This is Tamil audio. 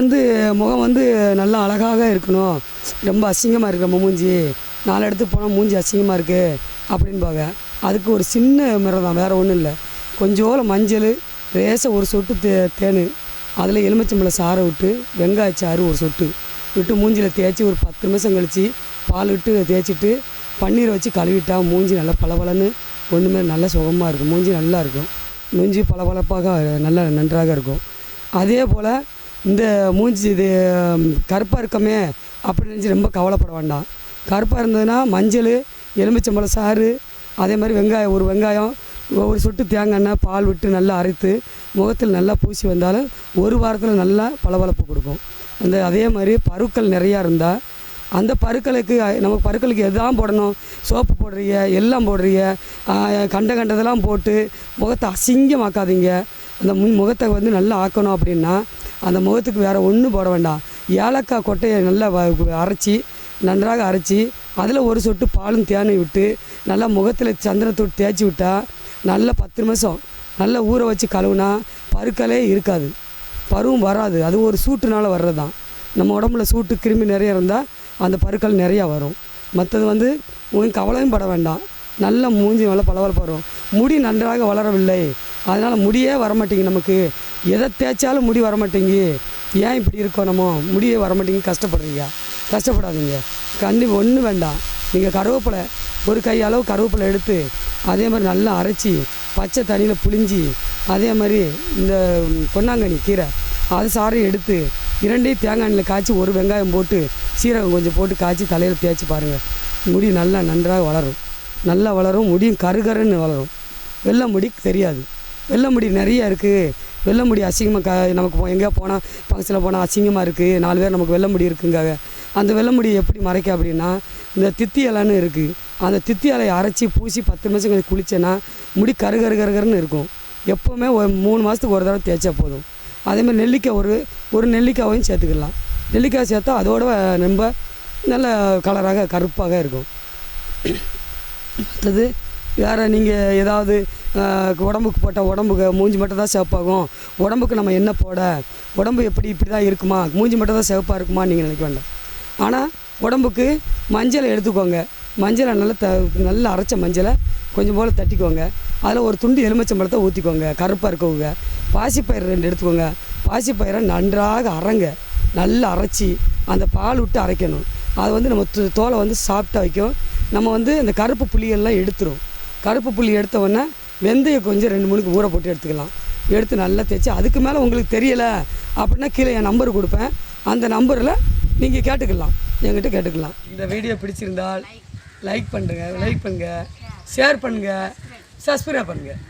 வந்து முகம் வந்து நல்லா அழகாக இருக்கணும், ரொம்ப அசிங்கமாக இருக்குது நம்ம மூஞ்சி, 4 இடத்துக்கு போனால் மூஞ்சி அசிங்கமாக இருக்குது அப்படின்பாங்க. அதுக்கு ஒரு சின்ன முறை தான், வேறு ஒன்றும் இல்லை. கொஞ்சோல மஞ்சள், லேசாக ஒரு சொட்டு தேன், அதில் எலுமிச்சம்பழம் சாறை விட்டு வெங்காயச்சாறு ஒரு சொட்டு விட்டு மூஞ்சியில் தேய்ச்சி ஒரு 10 நிமிஷம் கழித்து பால் விட்டு தேய்ச்சிட்டு பன்னீரை வச்சு கழுவிட்டா மூஞ்சி நல்லா பளபளன்னு ஒன்றுமே நல்லா சுகமாக இருக்கும். மூஞ்சி நல்லா இருக்கும், மூஞ்சி பளபளப்பாக நல்லா நன்றாக இருக்கும். அதே போல் இந்த மூஞ்சி இது கருப்பாக இருக்கமே அப்படின்னு நினச்சி ரொம்ப கவலைப்பட வேண்டாம். கருப்பாக இருந்ததுன்னா மஞ்சள், எலுமிச்சம்பழம் சாறு, அதே மாதிரி வெங்காயம், ஒரு வெங்காயம், ஒரு சொட்டு தேங்காய் எண்ணெய், பால் விட்டு நல்லா அரைத்து முகத்தில் நல்லா பூசி வந்தாலும் ஒரு வாரத்தில் நல்லா பளபளப்பு கொடுக்கும். அதே மாதிரி பருக்கள் நிறையா இருந்தால் அந்த பருக்களுக்கு நமக்கு பருக்களுக்கு எல்லாம் போடணும், சோப்பு போடுறீங்க, எல்லாம் போடுறீங்க, கண்டதெல்லாம் போட்டு முகத்தை அசிங்கமாக்காதீங்க. அந்த முகத்தை வந்து நல்லா ஆக்கணும் அப்படின்னா அந்த முகத்துக்கு வேறு ஒன்றும் போட வேண்டாம். ஏலக்காய் கொட்டையை நல்லா அரைச்சி நன்றாக அரைச்சி அதில் ஒரு சொட்டு பாலும் தேனை விட்டு நல்லா முகத்தில் சந்தனத்தூள் தேய்ச்சி விட்டால் நல்லா 10 நிமிஷம் நல்லா ஊற வச்சு கழுவுனா பருக்களே இருக்காது, பருவும் வராது. அது ஒரு சூட்டுனால் வர்றது தான். நம்ம உடம்புல சூட்டு கிருமி நிறைய இருந்தால் அந்த பருக்கள் நிறையா வரும். மற்றது வந்து உங்களுக்கு கவலையும் பட வேண்டாம், நல்ல மூஞ்சி நல்லா பளபளப்பு வரும். முடி நன்றாக வளரவில்லை, அதனால் முடியே வரமாட்டேங்குது, நமக்கு எதை தேய்ச்சாலும் முடி வரமாட்டேங்கி, ஏன் இப்படி இருக்கோம், நம்ம முடியே வரமாட்டேங்கி கஷ்டப்படுறீங்க, கஷ்டப்படாதீங்க. கண்டிப்பாக ஒன்றும் வேண்டாம். நீங்கள் கருவேப்பிலை ஒரு கை அளவு கருவேப்பிலை எடுத்து அதே மாதிரி நல்லா அரைச்சி பச்சை தண்ணியில் புழிஞ்சி, அதே மாதிரி இந்த பொன்னாங்கண்ணி கீரை அது சாறையும் எடுத்து 2 தேங்காய் எண்ணெயில் காய்ச்சி ஒரு வெங்காயம் போட்டு சீரகம் கொஞ்சம் போட்டு காய்ச்சி தலையில் தேய்ச்சி பாருங்கள், முடி நல்லா நன்றாக வளரும், நல்லா வளரும். முடியும் கருகருன்னு வளரும். வெள்ளை முடி தெரியாது, வெள்ளை முடி நிறைய இருக்குது. வெள்ளை முடி அசிங்கமாக நமக்கு எங்கேயா போனால் ஃபங்க்ஷனில் போனால் அசிங்கமாக இருக்குது, 4 பேர் நமக்கு வெள்ளை முடி இருக்குங்க. அந்த வெள்ளை முடியை எப்படி மறைக்க அப்படின்னா இந்த தித்தி இலைன்னு இருக்குது, அந்த தித்தி இலையை அரைச்சி பூசி 10 நிமிஷம் கழிச்சு குளிச்சேன்னா முடி கருகருன்னு இருக்கும். எப்போவுமே ஒரு 3 மாதத்துக்கு ஒரு தடவை தேய்ச்சா போதும். அதேமாதிரி நெல்லிக்காய் ஒரு நெல்லிக்காவையும் சேர்த்துக்கலாம். நெல்லிக்காய் சேர்த்தா அதோட ரொம்ப நல்ல கலராக கருப்பாக இருக்கும். மற்றது வேறு நீங்கள் ஏதாவது உடம்புக்கு போட்டால் உடம்புக்கு மூஞ்சி மட்டும் தான் சிவப்பாகும், உடம்புக்கு நம்ம என்ன போட, உடம்பு இப்படி தான் இருக்குமா, மூஞ்சி மட்டும் தான் சிவப்பாக இருக்குமா நீங்கள் நினைக்க வேண்டாம். ஆனால் உடம்புக்கு மஞ்சளை எடுத்துக்கோங்க, மஞ்சளை நல்லா அரைச்ச மஞ்சளை கொஞ்சம் போல் தட்டிக்கோங்க, அதில் ஒரு துண்டு எலுமிச்சம்பழத்தை ஊற்றிக்கோங்க, கருப்பாக இருக்கவங்க. பாசிப்பயிறு 2 எடுத்துக்கோங்க, பாசிப்பயிரை நன்றாக நல்லா அரைச்சி அந்த பால் விட்டு அரைக்கணும். அது வந்து நம்ம தோலை வந்து சாப்பிட்டா வைக்கும். நம்ம வந்து அந்த கருப்பு புளியெல்லாம் எடுத்துரும். கருப்பு புளி எடுத்தவொடனே வெந்தயம் கொஞ்சம் 2-3 ஊற போட்டு எடுத்துக்கலாம். எடுத்து நல்லா தேய்ச்சி அதுக்கு மேலே உங்களுக்கு தெரியலை அப்படின்னா கீழே என் நம்பர் கொடுப்பேன், அந்த நம்பரில் நீங்கள் கேட்டுக்கலாம், என்கிட்ட கேட்டுக்கலாம். இந்த வீடியோ பிடிச்சிருந்தால் லைக் பண்ணுங்கள், ஷேர் பண்ணுங்கள், சப்ஸ்கிரைப் பண்ணுங்கள்.